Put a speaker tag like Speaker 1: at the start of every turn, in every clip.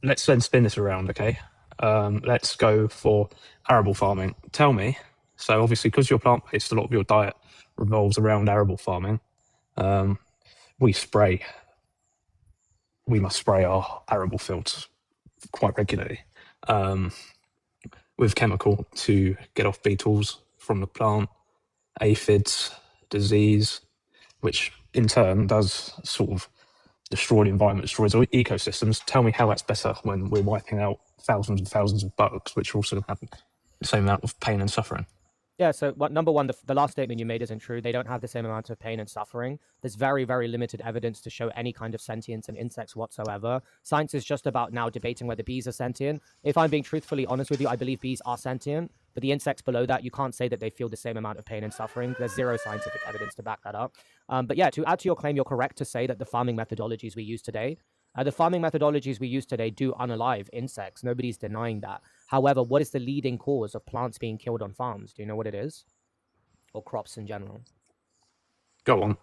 Speaker 1: let's then spin this around, okay? Let's go for arable farming. Tell me, so obviously because you're plant-based, a lot of your diet revolves around arable farming. Um, we spray, we must spray our arable fields quite regularly um, with chemical to get off beetles from the plant, aphids, disease, which in turn does sort of destroy the environment, destroys ecosystems. Tell me how that's better when we're wiping out thousands and thousands of bugs, which are also having the same amount of pain and suffering.
Speaker 2: Yeah, so number one, the last statement you made isn't true. They don't have the same amount of pain and suffering. There's very, very limited evidence to show any kind of sentience in insects whatsoever. Science is just about now debating whether bees are sentient. If I'm being truthfully honest with you, I believe bees are sentient, but the insects below that, you can't say that they feel the same amount of pain and suffering. There's zero scientific evidence to back that up. But yeah, to add to your claim, you're correct to say that the farming methodologies we use today do unalive insects. Nobody's denying that. However, what is the leading cause of plants being killed on farms? Do you know what it is? Or crops in general?
Speaker 1: Go on.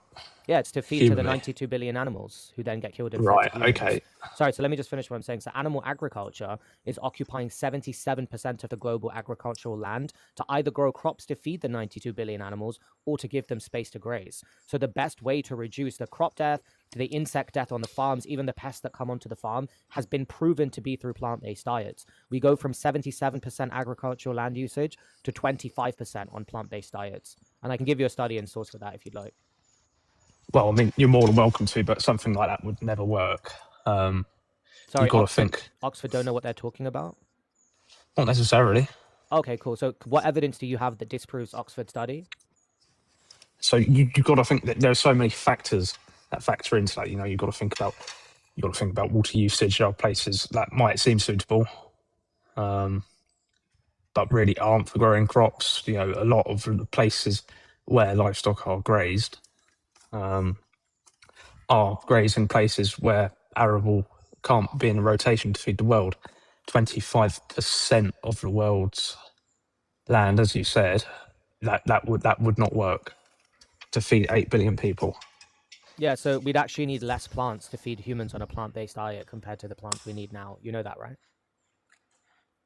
Speaker 2: Yeah, it's to feed to the 92 billion animals who then get killed and fed to humans.
Speaker 1: Okay.
Speaker 2: Sorry, so let me just finish what I'm saying. So animal agriculture is occupying 77% of the global agricultural land to either grow crops to feed the 92 billion animals or to give them space to graze. So the best way to reduce the crop death, the insect death on the farms, even the pests that come onto the farm, has been proven to be through plant-based diets. We go from 77% agricultural land usage to 25% on plant-based diets. And I can give you a study and source for that if you'd like.
Speaker 1: Well, I mean, you're more than welcome to, but something like that would never work.
Speaker 2: Sorry,
Speaker 1: you've got to think.
Speaker 2: Oxford don't know what they're talking about?
Speaker 1: Not necessarily.
Speaker 2: Okay, cool. So what evidence do you have that disproves Oxford study?
Speaker 1: So you've got to think that there are so many factors that factor into that. You know, you've got to think about water usage. There are places that might seem suitable, but really aren't for growing crops. You know, a lot of the places where livestock are grazed are grazing places where arable can't be in a rotation to feed the world. 25% of the world's land, as you said, that would not work to feed 8 billion people.
Speaker 2: Yeah, so we'd actually need less plants to feed humans on a plant-based diet compared to the plants we need now. You know that, right?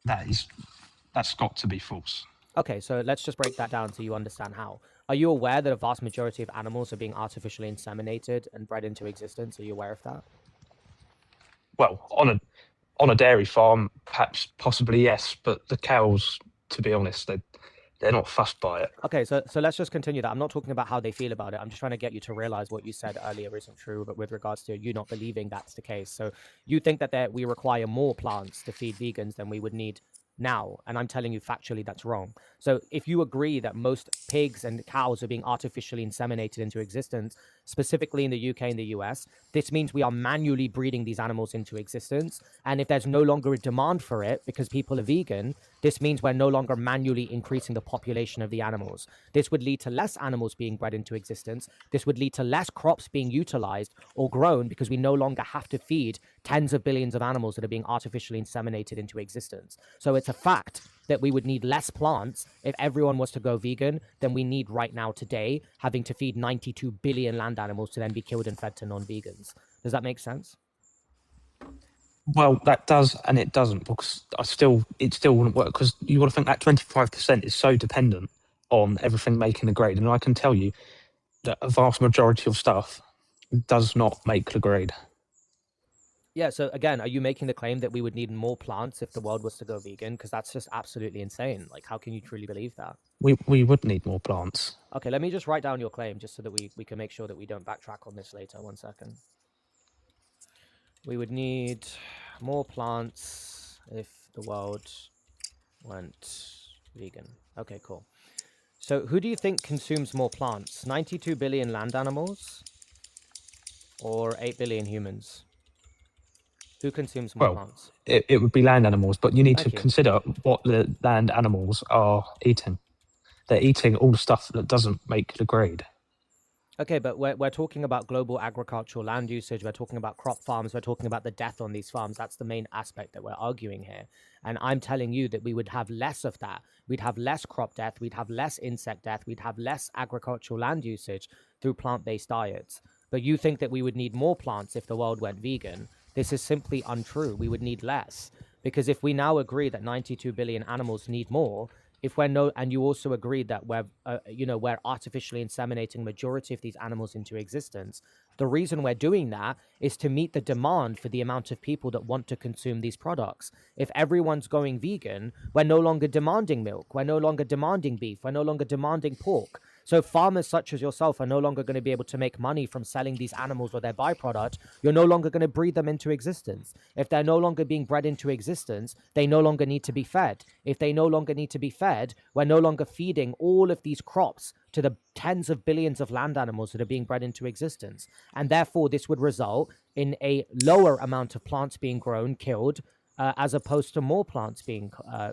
Speaker 1: That's got to be false.
Speaker 2: Okay, so let's just break that down so you understand how. Are you aware that a vast majority of animals are being artificially inseminated and bred into existence? Are you aware of that?
Speaker 1: Well, on a dairy farm, perhaps, possibly yes, but the cows, to be honest, they're not fussed by it.
Speaker 2: Okay, so let's just continue that. I'm not talking about how they feel about it. I'm just trying to get you to realize what you said earlier isn't true, but with regards to you not believing that's the case. So you think that we require more plants to feed vegans than we would need now, and I'm telling you factually that's wrong. So if you agree that most pigs and cows are being artificially inseminated into existence, specifically in the UK and the US, this means we are manually breeding these animals into existence. And if there's no longer a demand for it because people are vegan, this means we're no longer manually increasing the population of the animals. This would lead to less animals being bred into existence. This would lead to less crops being utilized or grown because we no longer have to feed tens of billions of animals that are being artificially inseminated into existence. So it's a fact that we would need less plants if everyone was to go vegan than we need right now today, having to feed 92 billion land animals to then be killed and fed to non-vegans. Does that make sense?
Speaker 1: Well, that does, and it doesn't, because it still wouldn't work, because you've got to think that 25% is so dependent on everything making the grade. And I can tell you that a vast majority of stuff does not make the grade.
Speaker 2: Yeah, so again, are you making the claim that we would need more plants if the world was to go vegan? Because that's just absolutely insane. Like, how can you truly believe that?
Speaker 1: We would need more plants.
Speaker 2: Okay, let me just write down your claim just so that we can make sure that we don't backtrack on this later. 1 second. We would need more plants if the world went vegan. Okay, cool. So who do you think consumes more plants? 92 billion land animals or 8 billion humans? Who consumes more plants?
Speaker 1: It would be land animals, but you need to consider what the land animals are eating. They're eating all the stuff that doesn't make the grade.
Speaker 2: Okay, but we're talking about global agricultural land usage. We're talking about crop farms. We're talking about the death on these farms. That's the main aspect that we're arguing here. And I'm telling you that we would have less of that. We'd have less crop death. We'd have less insect death. We'd have less agricultural land usage through plant-based diets. But you think that we would need more plants if the world went vegan. This is simply untrue. We would need less, because if we now agree that 92 billion animals need more, if we're no, and you also agreed that we're artificially inseminating majority of these animals into existence. The reason we're doing that is to meet the demand for the amount of people that want to consume these products. If everyone's going vegan, we're no longer demanding milk, we're no longer demanding beef, we're no longer demanding pork. So farmers such as yourself are no longer going to be able to make money from selling these animals or their byproduct. You're no longer going to breed them into existence. If they're no longer being bred into existence, they no longer need to be fed. If they no longer need to be fed, we're no longer feeding all of these crops to the tens of billions of land animals that are being bred into existence. And therefore, this would result in a lower amount of plants being grown, killed, as opposed to more plants being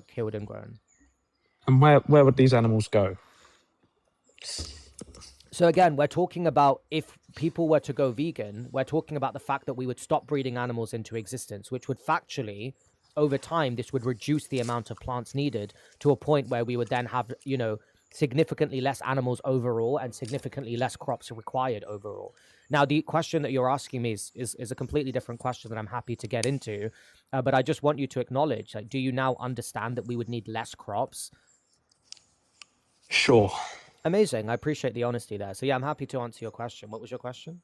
Speaker 2: killed and grown.
Speaker 1: And where would these animals go?
Speaker 2: So again, we're talking about if people were to go vegan, we're talking about the fact that we would stop breeding animals into existence, which would factually, over time, this would reduce the amount of plants needed to a point where we would then have, significantly less animals overall and significantly less crops required overall. Now, the question that you're asking me is a completely different question that I'm happy to get into, but I just want you to acknowledge, like, do you now understand that we would need less crops?
Speaker 1: Sure.
Speaker 2: Amazing. I appreciate the honesty there. So yeah, I'm happy to answer your question. What was your question?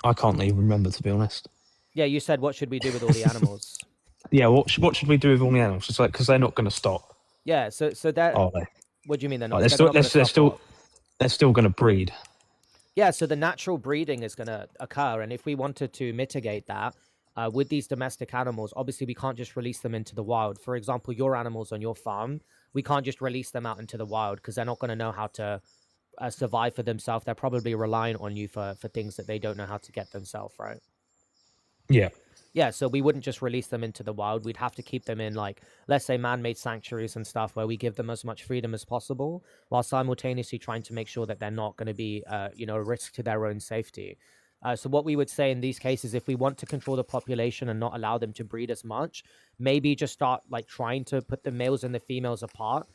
Speaker 1: I can't even remember, to be honest.
Speaker 2: Yeah, you said, what should we do with all the animals?
Speaker 1: Yeah, what should we do with all the animals? It's like, because they're not going to stop.
Speaker 2: Yeah, so that.
Speaker 1: Are they?
Speaker 2: What do you mean they're not?
Speaker 1: Like, they're still going to breed.
Speaker 2: Yeah, so the natural breeding is going to occur, and if we wanted to mitigate that with these domestic animals, obviously we can't just release them into the wild. For example, your animals on your farm, we can't just release them out into the wild because they're not going to know how to survive for themselves. They're probably relying on you for things that they don't know how to get themselves, right?
Speaker 1: Yeah.
Speaker 2: Yeah, so we wouldn't just release them into the wild. We'd have to keep them in, like, let's say man-made sanctuaries and stuff where we give them as much freedom as possible while simultaneously trying to make sure that they're not going to be, a risk to their own safety. So what we would say in these cases, if we want to control the population and not allow them to breed as much, maybe just start, like, trying to put the males and the females apart.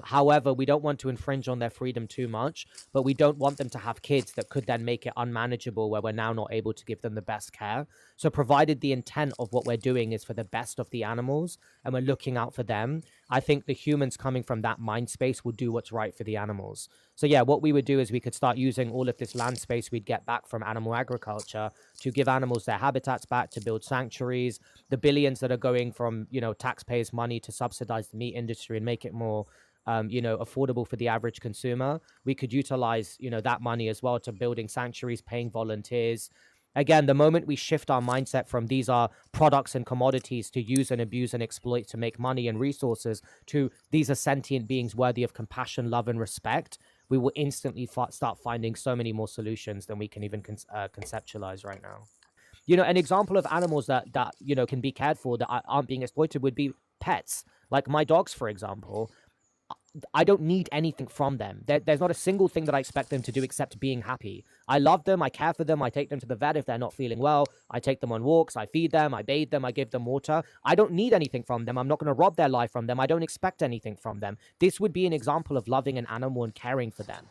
Speaker 2: However, we don't want to infringe on their freedom too much, but we don't want them to have kids that could then make it unmanageable where we're now not able to give them the best care. So provided the intent of what we're doing is for the best of the animals and we're looking out for them, I think the humans coming from that mind space will do what's right for the animals. So yeah, what we would do is we could start using all of this land space we'd get back from animal agriculture to give animals their habitats back, to build sanctuaries, the billions that are going from, taxpayers' money to subsidize the meat industry and make it more affordable for the average consumer. We could utilize, that money as well to building sanctuaries, paying volunteers. Again, the moment we shift our mindset from these are products and commodities to use and abuse and exploit to make money and resources to these are sentient beings worthy of compassion, love, and respect, we will instantly start finding so many more solutions than we can even conceptualize right now. An example of animals that can be cared for that aren't being exploited would be pets. Like my dogs, for example. I don't need anything from them. There's not a single thing that I expect them to do except being happy. I love them. I care for them. I take them to the vet if they're not feeling well. I take them on walks. I feed them. I bathe them. I give them water. I don't need anything from them. I'm not going to rob their life from them. I don't expect anything from them. This would be an example of loving an animal and caring for them.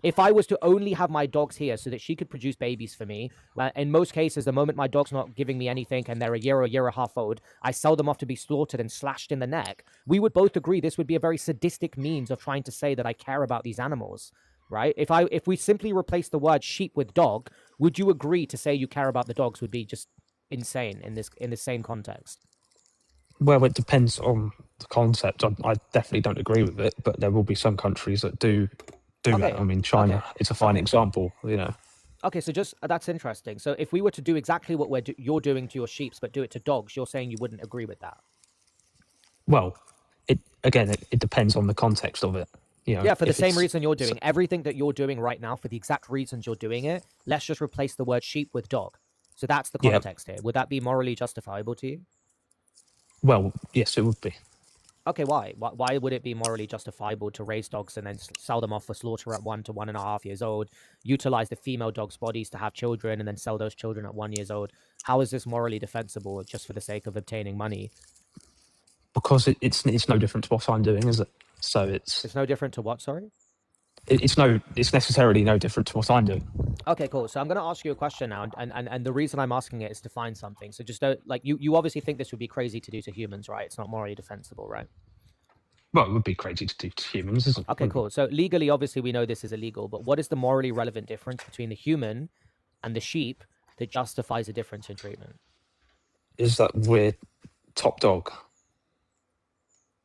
Speaker 2: If I was to only have my dogs here so that she could produce babies for me, in most cases, the moment my dog's not giving me anything and they're a year and a half old, I sell them off to be slaughtered and slashed in the neck. We would both agree this would be a very sadistic means of trying to say that I care about these animals, right? If we simply replace the word sheep with dog, would you agree to say you care about the dogs would be just insane in the same context?
Speaker 1: Well, it depends on the concept. I definitely don't agree with it, but there will be some countries that do that. I mean, China is a fine example,
Speaker 2: Okay, so that's interesting. So if we were to do exactly what you're doing to your sheep, but do it to dogs, you're saying you wouldn't agree with that?
Speaker 1: Well, it depends on the context of it.
Speaker 2: Yeah, for the same reason you're doing everything that you're doing right now, for the exact reasons you're doing it, let's just replace the word sheep with dog. So that's the context here. Would that be morally justifiable to you?
Speaker 1: Well, yes, it would be.
Speaker 2: Okay, why? Why would it be morally justifiable to raise dogs and then sell them off for slaughter at 1 to 1.5 years old, utilize the female dogs' bodies to have children and then sell those children at 1 year old? How is this morally defensible just for the sake of obtaining money?
Speaker 1: Because it's no different to what I'm doing, is it? So it's
Speaker 2: no different to what, sorry?
Speaker 1: it's necessarily no different to what I'm doing.
Speaker 2: Okay, cool. So I'm going to ask you a question now, and the reason I'm asking it is to find something. So just don't, like, you obviously think this would be crazy to do to humans, right? It's not morally defensible, right?
Speaker 1: Well, it would be crazy to do to humans, isn't it?
Speaker 2: Okay, cool. So legally, obviously, we know this is illegal, but what is the morally relevant difference between the human and the sheep that justifies a difference in treatment?
Speaker 1: Is that we're top dog?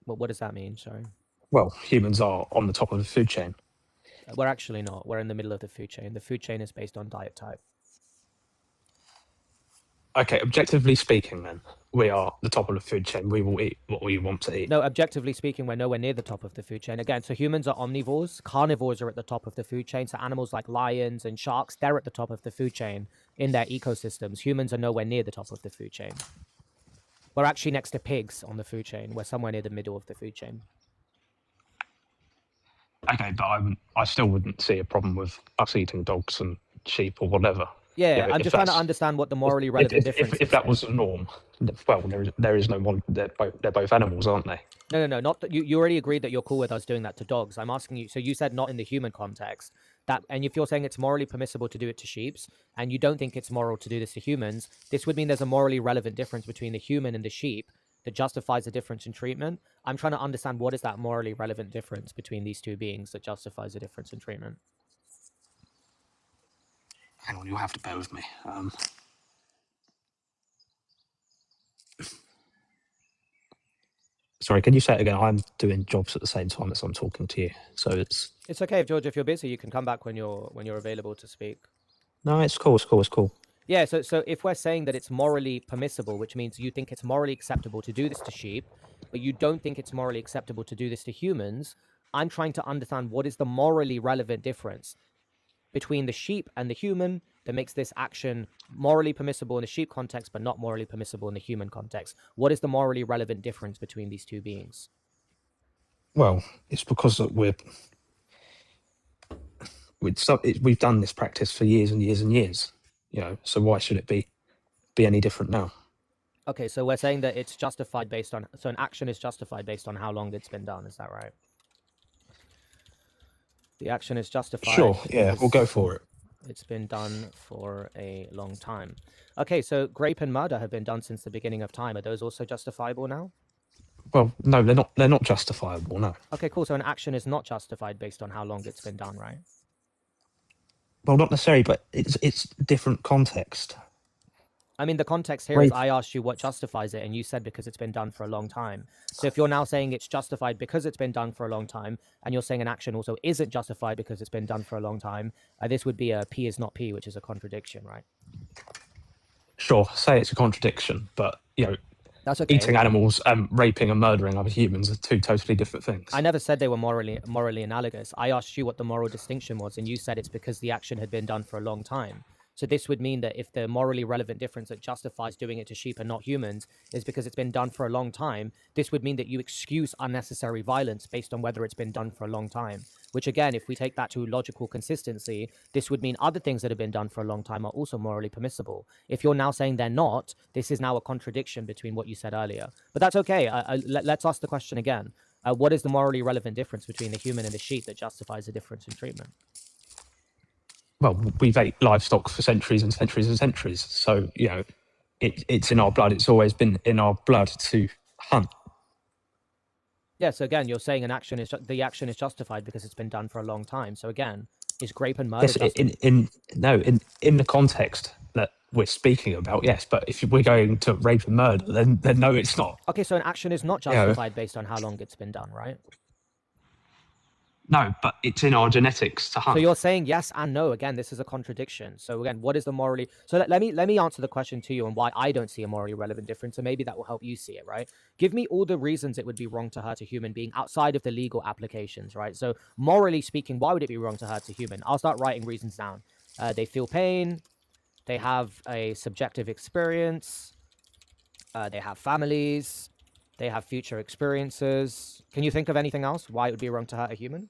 Speaker 2: Well, what does that mean? Sorry.
Speaker 1: Well, humans are on the top of the food chain.
Speaker 2: We're actually not. We're in the middle of the food chain. The food chain is based on diet type.
Speaker 1: Okay, objectively speaking, then we are the top of the food chain. We will eat what we want to eat.
Speaker 2: No, objectively speaking, we're nowhere near the top of the food chain. Again, so humans are omnivores. Carnivores are at the top of the food chain. So animals like lions and sharks, they're at the top of the food chain in their ecosystems. Humans are nowhere near the top of the food chain. We're actually next to pigs on the food chain. We're somewhere near the middle of the food chain.
Speaker 1: Okay, but I still wouldn't see a problem with us eating dogs and sheep or whatever.
Speaker 2: Yeah,
Speaker 1: You know,
Speaker 2: I'm
Speaker 1: if
Speaker 2: just trying to
Speaker 1: that's-
Speaker 2: understand what the morally relevant difference
Speaker 1: if
Speaker 2: is.
Speaker 1: that was the norm, well, there is no one. They're both animals, aren't they?
Speaker 2: No, not that you already agreed that you're cool with us doing that to dogs. I'm asking you, so you said not in the human context, that, and if you're saying it's morally permissible to do it to sheeps, and you don't think it's moral to do this to humans, this would mean there's a morally relevant difference between the human and the sheep that justifies a difference in treatment. I'm trying to understand what is that morally relevant difference between these two beings that justifies a difference in treatment.
Speaker 1: Hang on, you'll have to bear with me. Sorry, can you say it again? I'm doing jobs at the same time as I'm talking to you, so
Speaker 2: It's okay, George. If you're busy, you can come back when you're available to speak.
Speaker 1: no, it's cool. It's cool. It's cool.
Speaker 2: Yeah, so if we're saying that it's morally permissible, which means you think it's morally acceptable to do this to sheep, but you don't think it's morally acceptable to do this to humans, I'm trying to understand what is the morally relevant difference between the sheep and the human that makes this action morally permissible in the sheep context, but not morally permissible in the human context. What is the morally relevant difference between these two beings?
Speaker 1: Well, it's because we've done this practice for years and years and years. You know, so why should it be any different now?
Speaker 2: Okay, so we're saying that it's justified based on, so an action is justified based on how long it's been done. Is that right? The action is justified.
Speaker 1: Sure. Yeah, we'll go for it.
Speaker 2: It's been done for a long time. Okay, so rape and murder have been done since the beginning of time. Are those also justifiable now?
Speaker 1: Well, no, they're not. They're not justifiable. No.
Speaker 2: Okay, cool. So an action is not justified based on how long it's been done, right?
Speaker 1: Well, not necessarily, but it's different context.
Speaker 2: I mean, the context here is
Speaker 1: Rape.
Speaker 2: I asked you what justifies it, and you said because it's been done for a long time. So if you're now saying it's justified because it's been done for a long time, and you're saying an action also isn't justified because it's been done for a long time, this would be a P is not P, which is a contradiction, right?
Speaker 1: Sure, say it's a contradiction, but you know,
Speaker 2: That's okay.
Speaker 1: eating animals and raping and murdering other humans are two totally different things.
Speaker 2: I never said they were morally analogous. I asked you what the moral distinction was, and you said it's because the action had been done for a long time. So this would mean that if the morally relevant difference that justifies doing it to sheep and not humans is because it's been done for a long time, this would mean that you excuse unnecessary violence based on whether it's been done for a long time. Which again, if we take that to logical consistency, this would mean other things that have been done for a long time are also morally permissible. If you're now saying they're not, this is now a contradiction between what you said earlier. But that's okay. Let's ask the question again. What is the morally relevant difference between the human and the sheep that justifies a difference in treatment?
Speaker 1: Well, we've ate livestock for centuries and centuries and centuries, so you know, it's in our blood. It's always been in our blood to hunt.
Speaker 2: Yeah, so again, you're saying the action is justified because it's been done for a long time. So again, is rape and murder
Speaker 1: Yes, in the context that we're speaking about, yes. But if we're going to rape and murder, then no, it's not.
Speaker 2: Okay, so an action is not justified based on how long it's been done, right?
Speaker 1: No, but it's in our genetics to hunt.
Speaker 2: So you're saying yes and no. Again, this is a contradiction. So again, what is the morally? So let me answer the question to you and why I don't see a morally relevant difference. So maybe that will help you see it, right? Give me all the reasons it would be wrong to hurt a human being outside of the legal applications, right? So morally speaking, why would it be wrong to hurt a human? I'll start writing reasons down. They feel pain. They have a subjective experience. They have families. They have future experiences. Can you think of anything else why it would be wrong to hurt a human?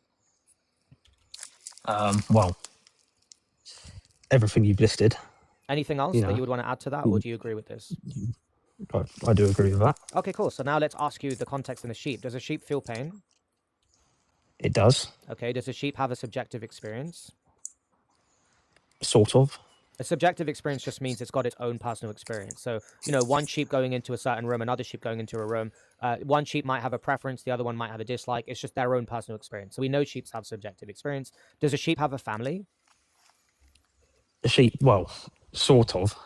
Speaker 1: Well, everything you've listed.
Speaker 2: Anything else that you would want to add to that, or do you agree with this?
Speaker 1: I do agree with that.
Speaker 2: Okay, cool. So now let's ask you the context in the sheep. Does a sheep feel pain?
Speaker 1: It does,
Speaker 2: Okay, does a sheep have a subjective experience?
Speaker 1: sort of.
Speaker 2: A subjective experience just means it's got its own personal experience. So, you know, one sheep going into a certain room, another sheep going into a room, one sheep might have a preference, the other one might have a dislike. It's just their own personal experience. So we know sheep have subjective experience. Does a sheep have a family?
Speaker 1: A sheep, well, sort of.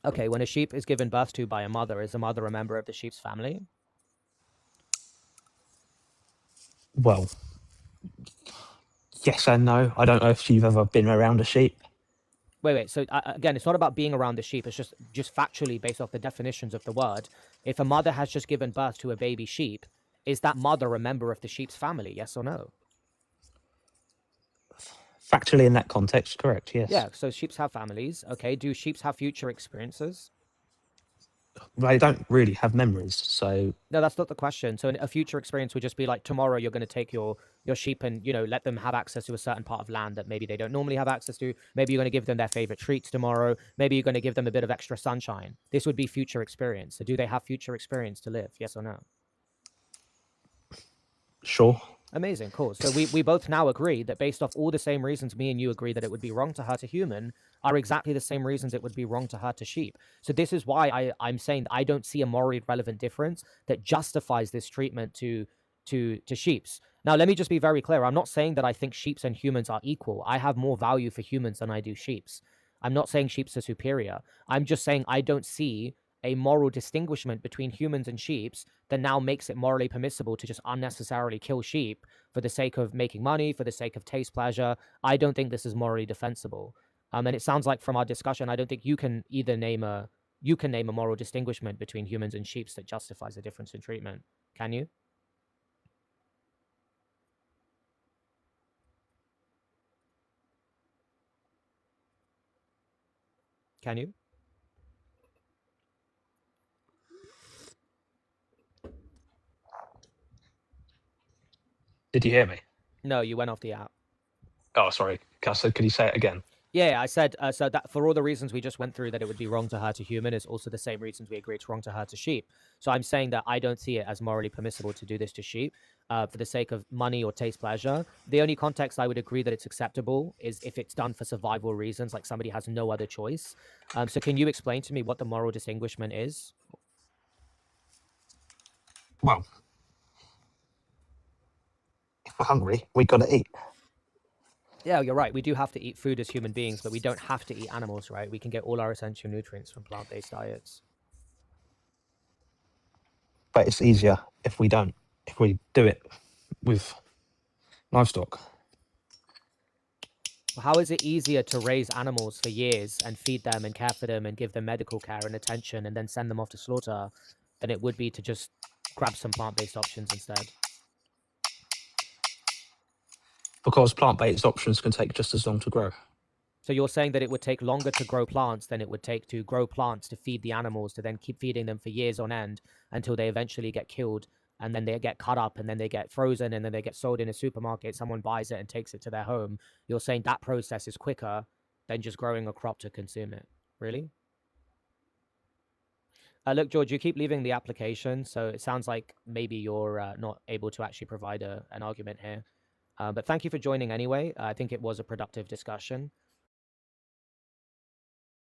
Speaker 2: Okay, when a sheep is given birth to by a mother, is the mother a member of the sheep's family?
Speaker 1: Well, yes and no. I don't know if you've ever been around a sheep.
Speaker 2: Wait. So again, it's not about being around the sheep. It's just factually based off the definitions of the word. If a mother has just given birth to a baby sheep, is that mother a member of the sheep's family? Yes or no?
Speaker 1: Factually, in that context, correct, yes.
Speaker 2: Yeah. So sheeps have families. Okay. Do sheeps have future experiences?
Speaker 1: They don't really have memories, so
Speaker 2: No, that's not the question. So a future experience would just be like tomorrow you're going to take your sheep and, you know, let them have access to a certain part of land that maybe they don't normally have access to. Maybe you're going to give them their favorite treats tomorrow. Maybe you're going to give them a bit of extra sunshine. This would be future experience. So do they have future experience to live? Yes or no?
Speaker 1: sure.
Speaker 2: Amazing, cool. So we both now agree that based off all the same reasons me and you agree that it would be wrong to hurt a human are exactly the same reasons it would be wrong to hurt a sheep. So this is why I'm saying I don't see a morally relevant difference that justifies this treatment to sheeps. Now, let me just be very clear. I'm not saying that I think sheeps and humans are equal. I have more value for humans than I do sheeps. I'm not saying sheeps are superior. I'm just saying I don't see a moral distinguishment between humans and sheeps that now makes it morally permissible to just unnecessarily kill sheep for the sake of making money, for the sake of taste pleasure. I don't think this is morally defensible. And it sounds like from our discussion, I don't think you can either name a moral distinguishment between humans and sheep that justifies the difference in treatment. Can you? Can you?
Speaker 1: Did you hear me?
Speaker 2: No, you went off the app.
Speaker 1: Oh, sorry. Could you say it again?
Speaker 2: Yeah, I said so that for all the reasons we just went through, that it would be wrong to hurt a human is also the same reasons we agree it's wrong to hurt a sheep. So I'm saying that I don't see it as morally permissible to do this to sheep for the sake of money or taste pleasure. The only context I would agree that it's acceptable is if it's done for survival reasons, like somebody has no other choice. So can you explain to me what the moral distinguishment is?
Speaker 1: Well, if we're hungry, we got to eat.
Speaker 2: Yeah, you're right. We do have to eat food as human beings, but we don't have to eat animals, right? We can get all our essential nutrients from plant-based diets.
Speaker 1: But it's easier if we don't. If we do it with livestock.
Speaker 2: How is it easier to raise animals for years and feed them and care for them and give them medical care and attention and then send them off to slaughter than it would be to just grab some plant-based options instead?
Speaker 1: Because plant-based options can take just as long to grow.
Speaker 2: So you're saying that it would take longer to grow plants than it would take to grow plants to feed the animals, to then keep feeding them for years on end until they eventually get killed, and then they get cut up, and then they get frozen, and then they get sold in a supermarket. Someone buys it and takes it to their home. You're saying that process is quicker than just growing a crop to consume it. Really? Look, George, you keep leaving the application, so it sounds like maybe you're not able to actually provide an argument here. But thank you for joining anyway. I think it was a productive discussion.